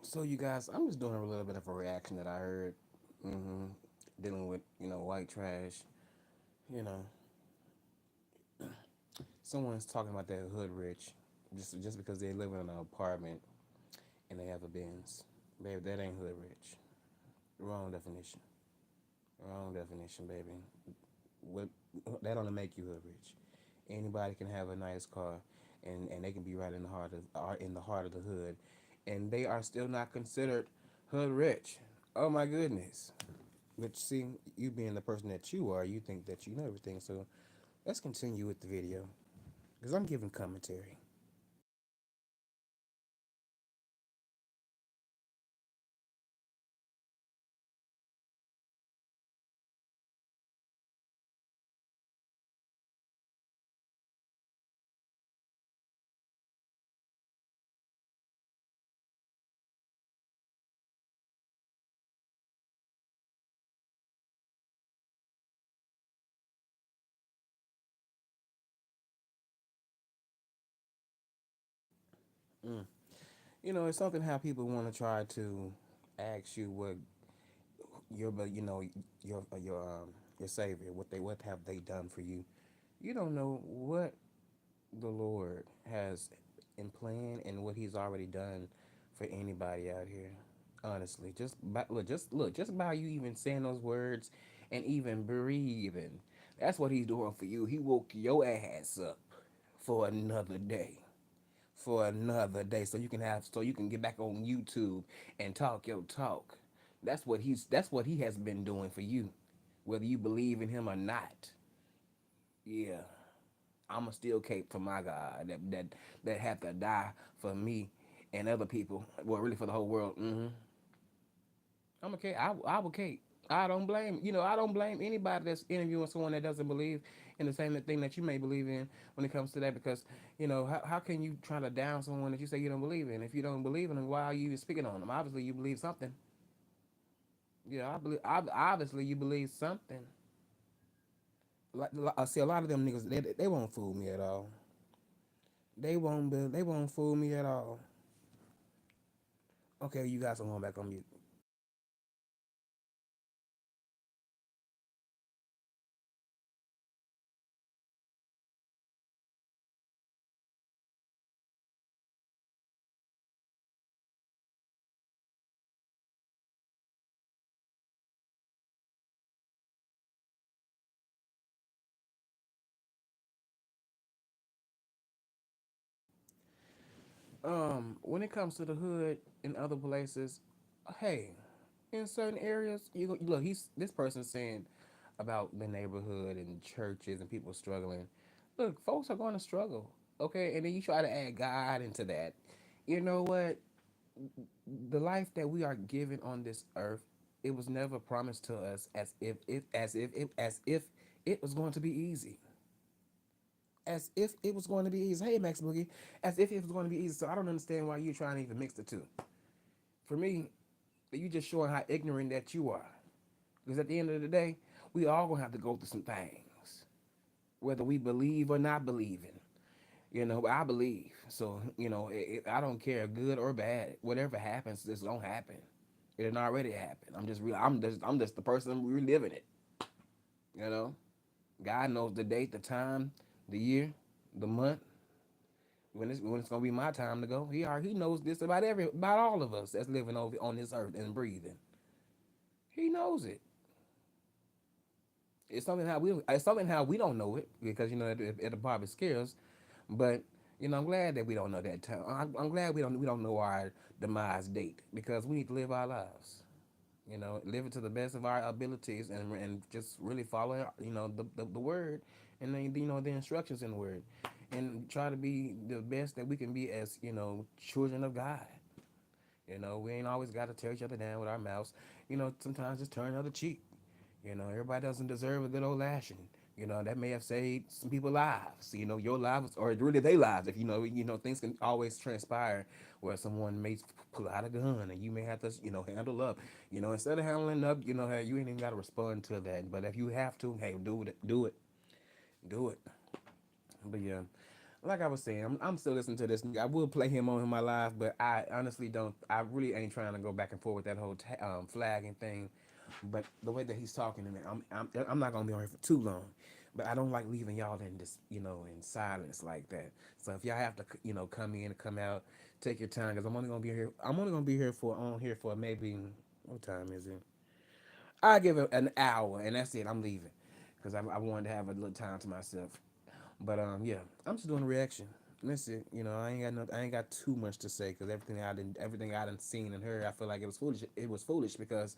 So you guys, I'm just doing a little bit of a reaction that I heard. hmm Dealing with white trash. You know, someone's talking about that hood rich, just because they live in an apartment and they have a Benz. Baby, that ain't hood rich. Wrong definition. Wrong definition, baby. What that don't make you hood rich. Anybody can have a nice car, and they can be right in the heart of the hood, and they are still not considered hood rich. Oh my goodness. But see, you being the person that you are, you think that you know everything. So let's continue with the video because I'm giving commentary. Mm. It's something how people want to try to ask you what your savior, what have they done for you. You don't know what the Lord has in plan and what He's already done for anybody out here. Honestly, just by you even saying those words and even breathing, that's what He's doing for you. He woke your ass up for another day. For another day, so you can get back on YouTube and talk your talk. That's what He has been doing for you, whether you believe in Him or not. Yeah, I'm a still cape for my God that had to die for me and other people. Well, really for the whole world. I'm a cape. I will cape. I don't blame anybody that's interviewing someone that doesn't believe in the same thing that you may believe in when it comes to that. Because how can you try to down someone that you say you don't believe in? If you don't believe in them, why are you even speaking on them? Obviously, you believe something. Yeah, I believe. Obviously, you believe something. I see a lot of them niggas. They won't fool me at all. They won't fool me at all. Okay, you guys are going back on mute. When it comes to the hood in other places, hey, in certain areas, look. He's this person saying about the neighborhood and churches and people struggling. Look, folks are going to struggle, okay? And then you try to add God into that. You know what? The life that we are given on this earth, it was never promised to us as if it was going to be easy. As if it was going to be easy. Hey, Max Boogie, as if it was going to be easy. So I don't understand why you're trying to even mix the two. For me, you just showing how ignorant that you are. Because at the end of the day, we all gonna have to go through some things, whether we believe or not believing. I believe. So I don't care, good or bad. Whatever happens, this don't happen. It didn't already happen. I'm just real. I'm just the person reliving it. You know, God knows the date, the time, the year, the month, when it's gonna be my time to go. He knows this about all of us that's living over on this earth and breathing. He knows it. It's something how we don't know it because it'll probably scare us. But I'm glad that we don't know that time. I'm glad we don't know our demise date because we need to live our lives. Live it to the best of our abilities and just really follow the word and then the instructions in the word and try to be the best that we can be as children of God. We ain't always got to tear each other down with our mouths. Sometimes just turn the other cheek. Everybody doesn't deserve a good old lashing. That may have saved some people's lives. Your lives or really their lives. If things can always transpire where someone may pull out a gun and you may have to, handle up. Instead of handling up, hey, you ain't even got to respond to that. But if you have to, hey, do it, do it, do it. But yeah. like I was saying, I'm still listening to this. I will play him on in my live, but I honestly don't. I really ain't trying to go back and forth with that whole flagging thing. But the way that he's talking to me, I'm not gonna be on here for too long. But I don't like leaving y'all in this, in silence like that. So if y'all have to, come in and come out, take your time, because I'm only gonna be here. I'm only gonna be here for on here for maybe what time is it? I give it an hour, and that's it. I'm leaving because I wanted to have a little time to myself. But yeah, I'm just doing a reaction. And that's it. I ain't got too much to say because everything I done seen and heard, I feel like it was foolish. It was foolish because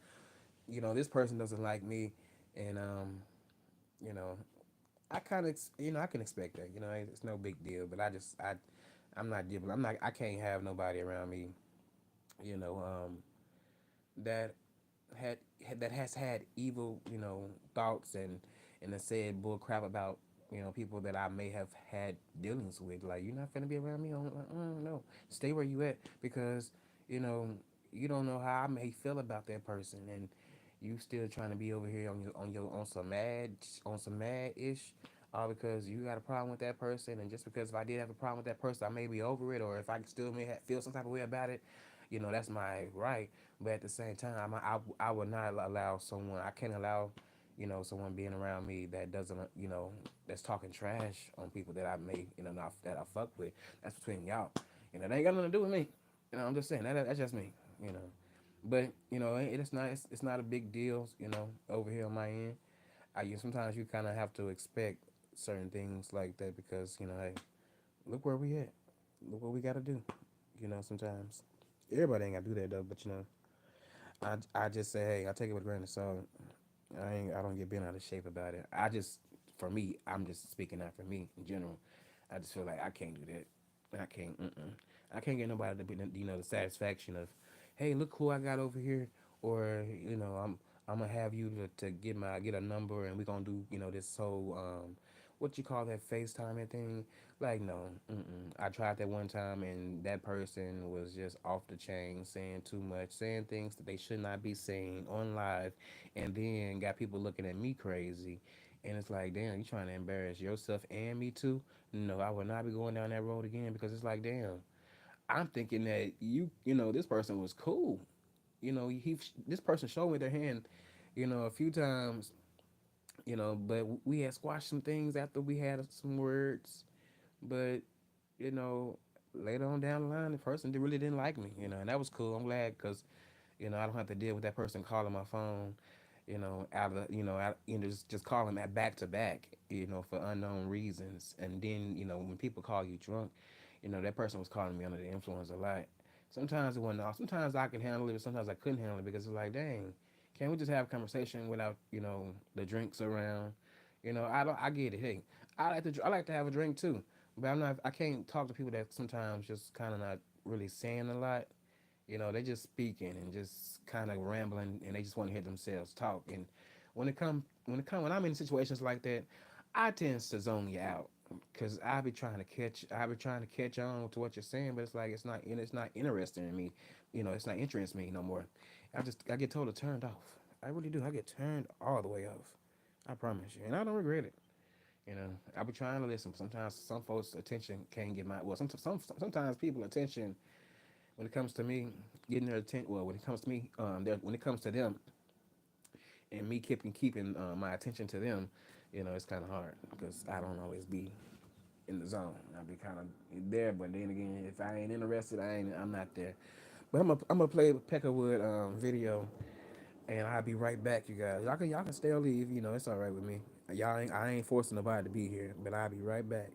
this person doesn't like me, and you know, I kind of, I can expect that. It's no big deal. But I'm not dealing. I can't have nobody around me. You know, that had that has had evil, thoughts and has said bull crap about people that I may have had dealings with. Like you're not gonna be around me. I'm like, no, stay where you at because you know you don't know how I may feel about that person, and you still trying to be over here on some mad ish. All because you got a problem with that person, and just because if I did have a problem with that person, I may be over it, or if I still feel some type of way about it, that's my right. But at the same time, I would not allow someone. I can't allow, someone being around me that doesn't, that's talking trash on people that I may, not, that I fuck with. That's between y'all. That ain't got nothing to do with me. I'm just saying that's just me. You know, but it's not a big deal. Over here on my end, sometimes you kind of have to expect certain things like that because hey, look where we at. Look what we got to do. Sometimes everybody ain't got to do that though, but I just say, hey, I take it with a grain of salt. I don't get bent out of shape about it. For me, I'm just speaking out for me in general. I just feel like I can't do that. I can't. I can't get nobody to be, the satisfaction of, hey, look who I got over here, or I'm gonna have you to get a number, and we're gonna do this whole what you call that FaceTime thing. Like no, I tried that one time, and that person was just off the chain, saying too much, saying things that they should not be saying on live, and then got people looking at me crazy. And it's like, damn, you trying to embarrass yourself and me too? No, I would not be going down that road again because it's like, damn, I'm thinking that this person was cool. This person showed me their hand, a few times, but we had squashed some things after we had some words, but you know, later on down the line, the person really didn't like me, and that was cool. I'm glad because, I don't have to deal with that person calling my phone, out of, just calling that back to back, for unknown reasons. And then, when people call you drunk, that person was calling me under the influence a lot. Sometimes it wasn't all. Sometimes I can handle it, but sometimes I couldn't handle it because it's like, dang, can't we just have a conversation without, the drinks around? I don't. I get it. Hey, I like to have a drink too, but I'm not. I can't talk to people that sometimes just kind of not really saying a lot. They just speaking and just kind of rambling, and they just want to hear themselves talk. And when I'm in situations like that, I tend to zone you out because I be trying to catch on to what you're saying, but it's like it's not interesting in me. It's not interesting me no more. I get totally turned off. I really do. I get turned all the way off. I promise you, and I don't regret it. I be trying to listen. Sometimes some folks' attention can't get my sometimes people attention when it comes to me getting their attention. Well, when it comes to me, when it comes to them and me keeping my attention to them, it's kind of hard because I don't always be in the zone. I be kind of there, but then again, if I ain't interested, I'm not there. But I'm gonna play Peckerwood video, and I'll be right back, you guys. Y'all can stay or leave. It's all right with me. I ain't forcing nobody to be here, but I'll be right back.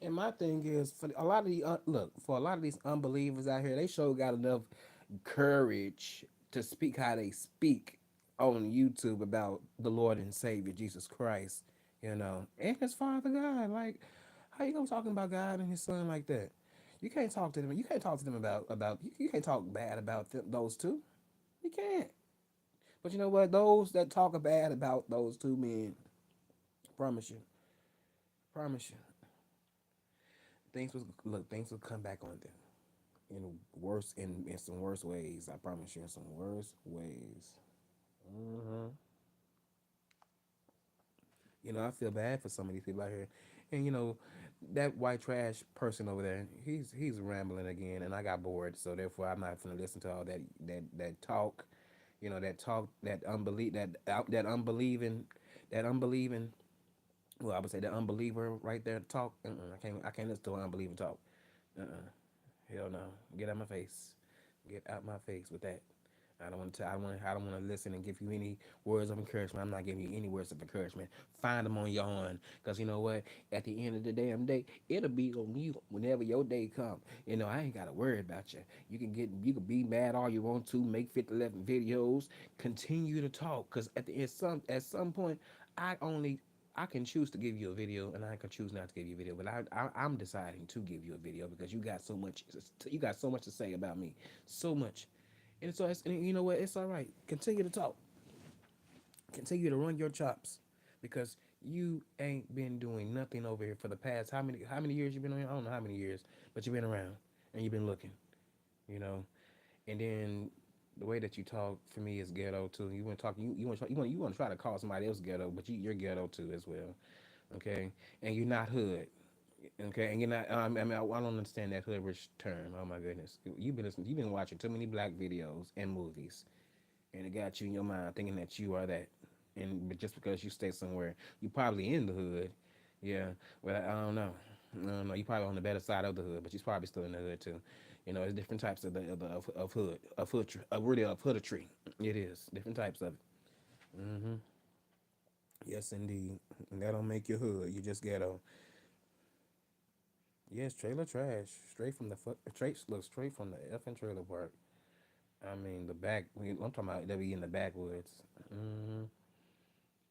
And my thing is, for a lot of the look, for a lot of these unbelievers out here, they sure got enough courage to speak how they speak on YouTube about the Lord and Savior Jesus Christ, and His Father God. Like, how you gonna talking about God and His Son like that? You can't talk to them. You can't talk to them about. You can't talk bad about those two. You can't. But you know what? Those that talk bad about those two men, promise you, promise you, things will come back on them in some worse ways. I promise you, in some worse ways. hmm I feel bad for some of these people out here, and that white trash person over there. He's rambling again, and I got bored. So therefore, I'm not gonna listen to all that talk. That talk, that unbelieving, that unbelieving. Well, I would say the unbeliever right there talk. I can't listen to an unbeliever talk. Hell no. Get out my face. Get out my face with that. I don't want to. I don't want to listen and give you any words of encouragement. I'm not giving you any words of encouragement. Find them on your own, cause you know what? At the end of the damn day, it'll be on you whenever your day come. I ain't gotta worry about you. You can be mad all you want to, make 50, 11 videos, continue to talk, cause at some point, I only I can choose to give you a video, and I can choose not to give you a video. But I'm deciding to give you a video because you got so much to say about me, so much. And you know what? It's all right. Continue to talk. Continue to run your chops, because you ain't been doing nothing over here for the past how many years you been on here? I don't know how many years, but you've been around and you've been looking. You know, and then the way that you talk for me is ghetto too. You want to talk. You want to try to call somebody else ghetto, but you're ghetto too as well. Okay, and you're not hood. Okay, and you're not. I don't understand that hood rich term. Oh my goodness, you've been watching too many black videos and movies, and it got you in your mind thinking that you are that. And but just because you stay somewhere, you probably in the hood, yeah. But I don't know. I don't know. You probably on the better side of the hood, but you're probably still in the hood too. There's different types of hood, really of hoodetry. It is different types of it. hmm Yes, indeed. And that don't make you hood. You just ghetto. Yes, trailer trash. Straight from the foot. Straight from the effing trailer park. I mean the back. I'm talking about they be in the backwoods. hmm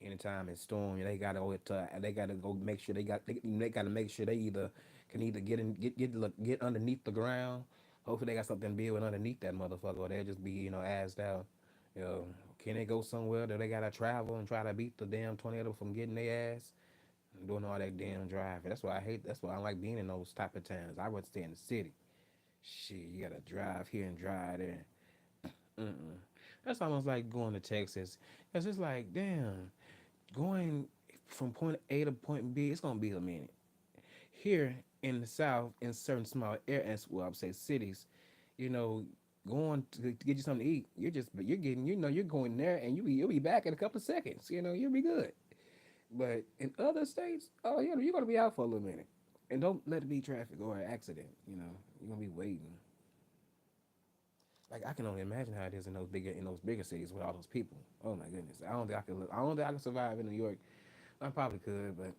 Anytime it's storm, they gotta go make sure they gotta make sure they can either get underneath the ground. Hopefully they got something built underneath that motherfucker, or they'll just be assed out. You know, can they go somewhere that they gotta travel and try to beat the damn tornado from getting their ass and doing all that damn driving? That's why I hate. That's why I like being in those type of towns. I would stay in the city. Shit, you gotta drive here and drive there. Mm-mm. That's almost like going to Texas. Cause it's like, damn, going from point A to point B, it's gonna be a minute. Here in the South, in certain small areas, well, I would say cities, you know, going to get you something to eat, you're getting, you're going there, and you'll be back in a couple of seconds. You'll be good. But in other states, oh yeah, you're gonna be out for a little minute, and don't let it be traffic or an accident. You're gonna be waiting. Like I can only imagine how it is in those bigger cities with all those people. Oh my goodness, I don't think I could live. I don't think I could survive in New York. I probably could, but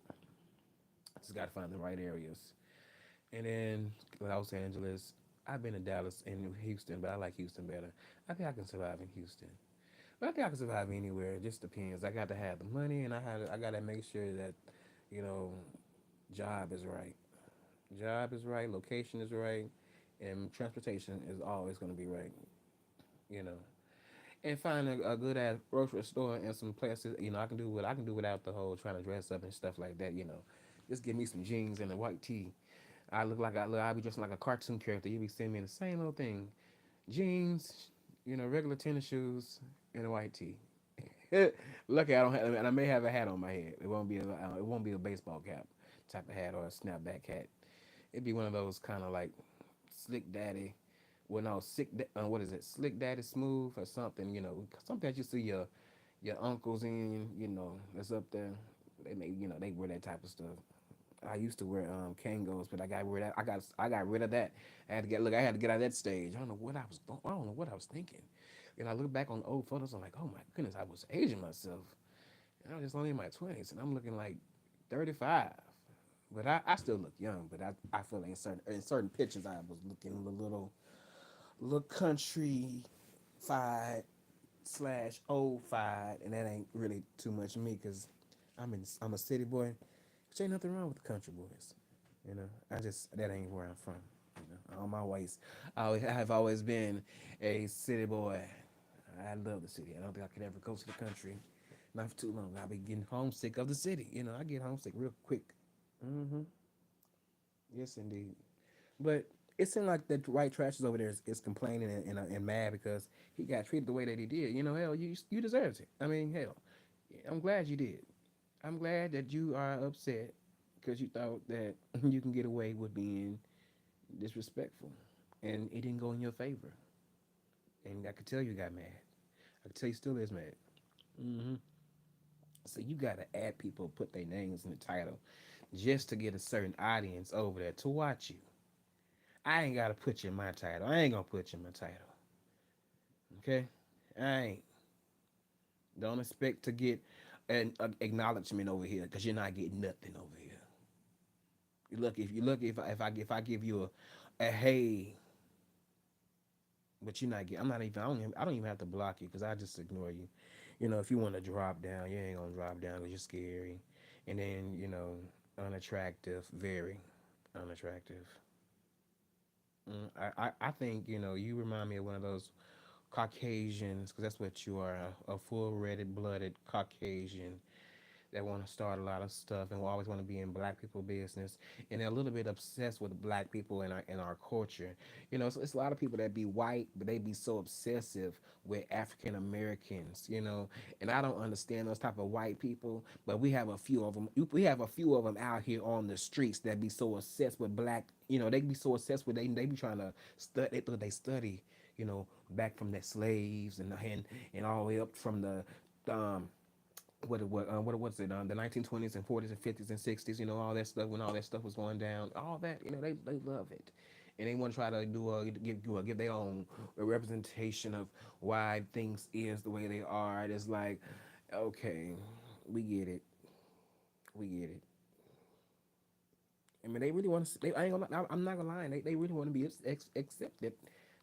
I just got to find the right areas. And then Los Angeles. I've been to Dallas and Houston, but I like Houston better. I think I can survive in Houston. But I think I can survive anywhere. It just depends. I got to have the money, and I got to make sure that, you know, job is right. Job is right. Location is right, and transportation is always going to be right. You know, and find a good ass grocery store and some places. I can do what I can do without the whole trying to dress up and stuff like that. Just give me some jeans and a white tee. I'll be dressing like a cartoon character. You be seeing me in the same little thing, jeans, regular tennis shoes and a white tee. Lucky I don't have, and I may have a hat on my head. It won't be a baseball cap type of hat or a snapback hat. It'd be one of those kind of like slick daddy. Well, no, what is it? Slick daddy smooth or something. Sometimes you see your uncles in. That's up there. They wear that type of stuff. I used to wear Kangos, but I got rid of that. I had to get out of that stage. I don't know what I was thinking. And I look back on old photos. I'm like, oh my goodness, I was aging myself. And I was just only in my 20s, and I'm looking like 35. But I still look young. But I feel like in certain pictures I was looking a little country fied slash old fied, and that ain't really too much of me because I'm a city boy. Which ain't nothing wrong with the country boys. I just that ain't where I'm from. All my ways, I've always been a city boy. I love the city. I don't think I could ever go to the country. Not for too long. I'll be getting homesick of the city. I get homesick real quick. Hmm. Yes, indeed. But it seemed like the white trash is over there is complaining and mad because he got treated the way that he did. Hell, you deserved it. I mean, hell, I'm glad you did. I'm glad that you are upset because you thought that you can get away with being disrespectful, and it didn't go in your favor. And I could tell you got mad. I could tell you still is mad. Hmm. So you gotta add people, put their names in the title, just to get a certain audience over there to watch you. I ain't gotta put you in my title. I ain't gonna put you in my title. Okay? I ain't. Don't expect to get an acknowledgement over here because you're not getting nothing over here. If I give you a hey, but you're not getting. I'm not even. I don't even have to block you because I just ignore you. If you want to drop down, you ain't gonna drop down because you're scary, and then unattractive, very unattractive. I think you remind me of one of those Caucasians because that's what you are, a full red blooded Caucasian that want to start a lot of stuff and will always want to be in black people business, and they're a little bit obsessed with black people in our culture. It's a lot of people that be white, but they be so obsessive with African Americans. And I don't understand those type of white people, but we have a few of them. We have a few of them out here on the streets that be so obsessed with black. They be so obsessed with they be trying to study. They study. Back from the slaves and all the way up from the what was it the 1920s and 40s and 50s and 60s, all that stuff, when all that stuff was going down, all that, they love it, and they want to try to give their own representation of why things is the way they are. It's like, okay, we get it, we get it. I mean, they really want to. I ain't gonna. I'm not gonna lie. They really want to be accepted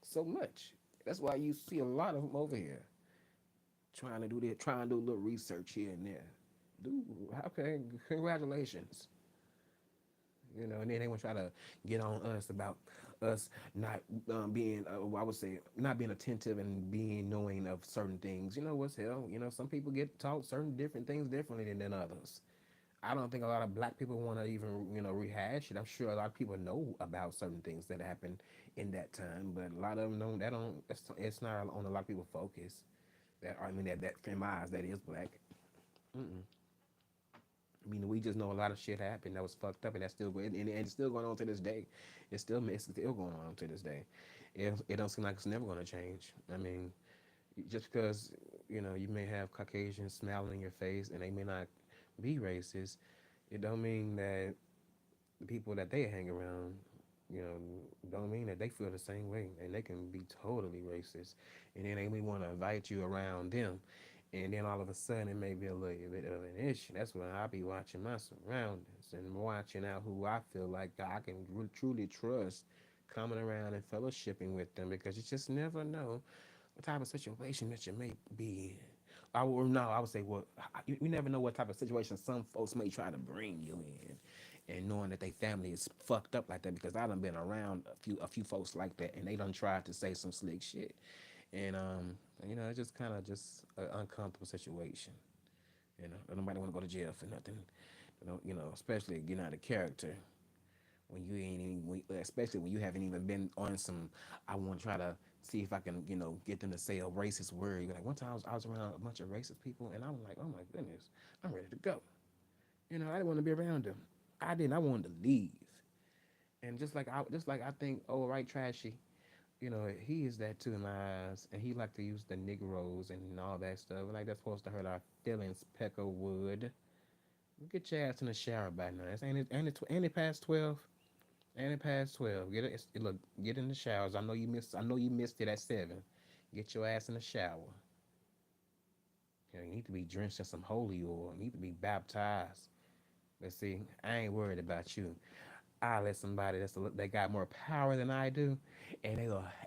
so much. That's why you see a lot of them over here trying to do that, trying to do a little research here and there. Dude, okay, congratulations. And then they want to try to get on us about us not being, I would say, not being attentive and being knowing of certain things. What's hell? Some people get taught certain different things differently than others. I don't think a lot of black people want to even, rehash it. I'm sure a lot of people know about certain things that happened in that time, but a lot of them don't. That don't. It's not on a lot of people focus. That in my eyes, that is black. Mm-mm. I mean, we just know a lot of shit happened that was fucked up, and that's still and it's still going on to this day. It's still going on to this day. It don't seem like it's never going to change. I mean, just because you may have Caucasians smiling in your face and they may not be racist, it don't mean that the people that they hang around, you know, don't mean that they feel the same way, and they can be totally racist, and then they may want to invite you around them, and then all of a sudden it may be a little bit of an issue. That's when I be watching my surroundings and watching out who I feel like I can truly trust coming around and fellowshipping with them, because you just never know what type of situation that you may be in. I would say, well, you never know what type of situation some folks may try to bring you in, and knowing that they family is fucked up like that. Because I done been around a few folks like that, and they done tried to say some slick shit, and it's just kind of just an uncomfortable situation. Nobody want to go to jail for nothing. Especially getting out of character when you ain't even, especially when you haven't even been on some. I want to try to see if I can, get them to say a racist word. Like one time I was around a bunch of racist people, and I was like, oh my goodness, I'm ready to go. I didn't want to be around them. I didn't. I wanted to leave. And just like I think, oh, right, trashy. He is that too in my eyes, and he like to use the Negroes and all that stuff. Like that's supposed to hurt our feelings. Peckerwood, get your ass in the shower by now. Ain't it past 12? And it past 12. Look. Get in the showers. I know you missed. I know you missed it at 7. Get your ass in the shower. You need to be drenched in some holy oil. You need to be baptized. But see, I ain't worried about you. I let somebody that got more power than I do, and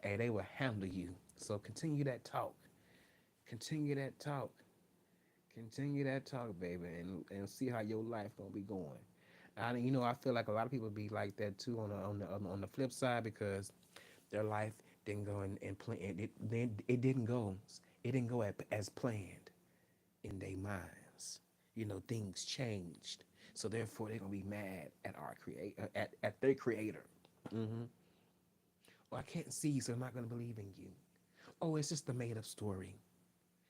they will handle you. So continue that talk. Continue that talk. Continue that talk, baby, and see how your life gonna be going. I feel like a lot of people be like that too on the flip side because their life didn't go in plan. It didn't go as planned in their minds. Things changed, so therefore they're gonna be mad at our at their creator. Mm-hmm. Well, I can't see you, so I'm not gonna believe in you. Oh, it's just a made up story.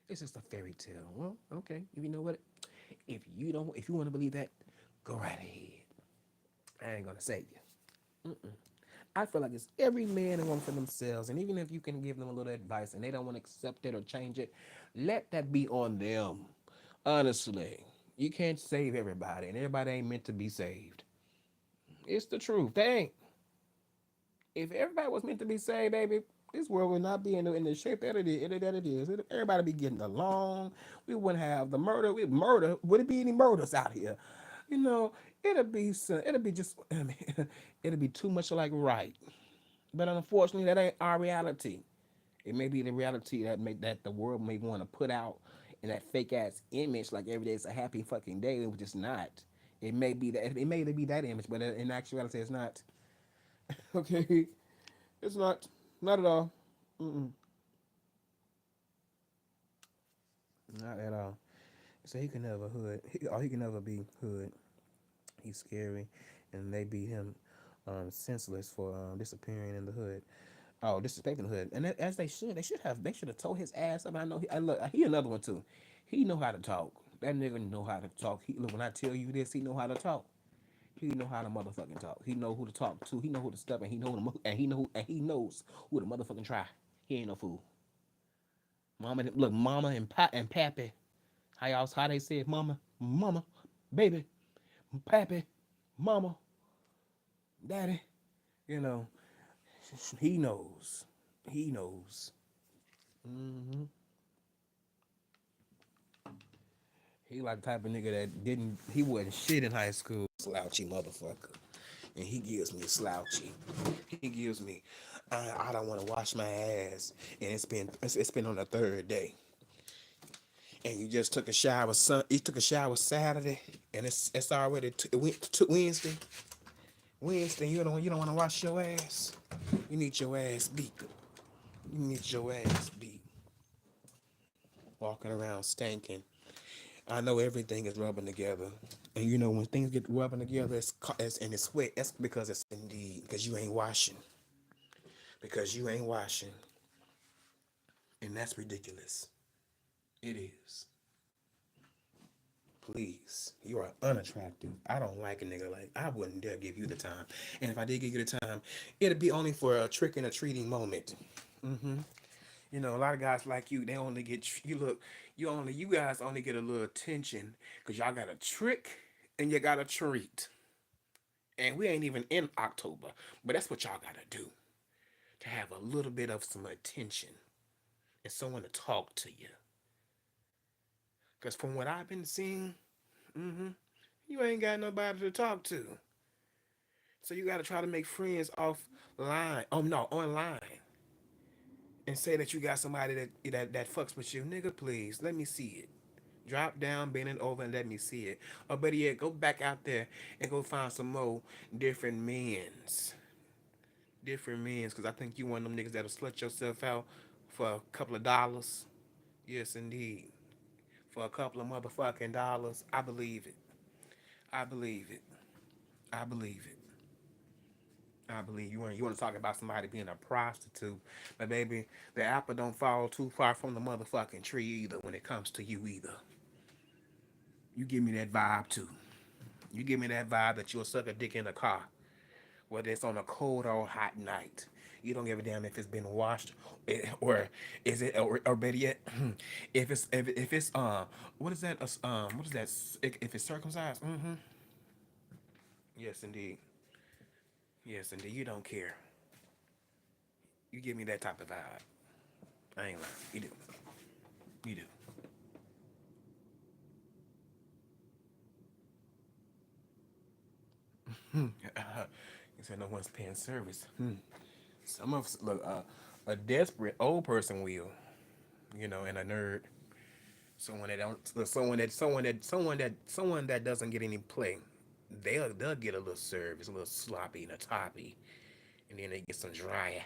It's just a fairy tale. Well, okay. You know what? If you want to believe that, go right ahead. I ain't gonna save you. Mm-mm. I feel like it's every man and woman for themselves, and even if you can give them a little advice and they don't want to accept it or change it, let that be on them. Honestly, you can't save everybody, and everybody ain't meant to be saved. It's the truth. They ain't. If everybody was meant to be saved, baby, this world would not be in the shape that it is. Everybody be getting along. We wouldn't have the murder. We murder. Would it be any murders out here? You know, it'll be just. I mean, it'll be too much like right. But unfortunately, that ain't our reality. It may be the reality that the world may want to put out in that fake ass image, like every day is a happy fucking day. It was just not. It may be that. It may be that image, but in actuality, it's not. Okay, it's not. Not at all. Mm-mm. Not at all. So he can never hood. He can never be hood. He's scary, and they beat him senseless for disappearing in the hood. Oh, disrespecting the hood, and as they should. They should have told his ass up. I know. He another one too. He know how to talk. That nigga know how to talk. Look, when I tell you this, he know how to talk. He know how to motherfucking talk. He know who to talk to. He know who to step, and he knows who to motherfucking try. He ain't no fool. Mama and pappy. How they say it, mama, baby, pappy, mama, daddy. You know, he knows. He knows. Hmm. He like the type of nigga that he wasn't shit in high school. Slouchy motherfucker. And he gives me slouchy. He gives me, I don't want to wash my ass. And it's been on the third day. And you just took a shower, you took a shower Saturday. And it's already, it went to Wednesday. Wednesday, you don't want to wash your ass. You need your ass beat. You need your ass beat. Walking around stinking. I know everything is rubbing together. And when things get rubbing together, and it's wet. That's because it's indeed because you ain't washing. Because you ain't washing, and that's ridiculous. It is. Please, you are unattractive. I don't like a nigga like I wouldn't dare give you the time. And if I did give you the time, it'd be only for a trick and a treating moment. Hmm. A lot of guys like you, they only get you look. You guys only get a little attention because y'all got a trick and you got a treat. And we ain't even in October, but that's what y'all gotta do to have a little bit of some attention and someone to talk to you. Because from what I've been seeing, hmm you ain't got nobody to talk to. So you got to try to make friends offline. Oh no, online, and say that you got somebody that fucks with you, nigga. Please let me see it. Drop down, bend it over, and let me see it. Or better yet, go back out there and go find some more different men's. Different men's, because I think you one of them niggas that'll slut yourself out for a couple of dollars. Yes, indeed. For a couple of motherfucking dollars. I believe it. I believe it. I believe it. I believe you want to talk about somebody being a prostitute, but baby, the apple don't fall too far from the motherfucking tree either when it comes to you either. You give me that vibe too. You give me that vibe that you'll suck a dick in a car, whether it's on a cold or hot night. You don't give a damn if it's been washed, or is it, or better yet, if it's what is that? What is that? If it's circumcised? Mm-hmm. Yes, indeed. Yes, indeed. You don't care. You give me that type of vibe. I ain't lying. You do. You do. He said no one's paying service. Some of us look a desperate old person will, and a nerd, someone that don't, someone that doesn't get any play. They'll get a little service, a little sloppy and a toppy, and then they get some dry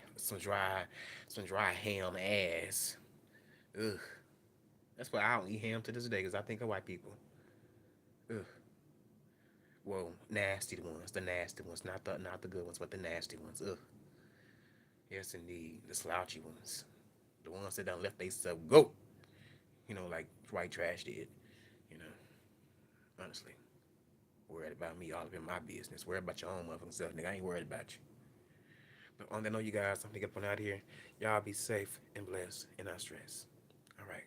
ham ass. Ugh. That's why I don't eat ham to this day because I think of white people. Ugh. Well, the nasty ones, not the good ones, but the nasty ones. Ugh. Yes, indeed, the slouchy ones, the ones that done left they self go. Like white trash did. You know, honestly, worried about me all up in my business. Worried about your own motherfucking self, nigga. I ain't worried about you. But on that note, you guys, I'm gonna get up on out of here. Y'all be safe and blessed and not stressed. All right.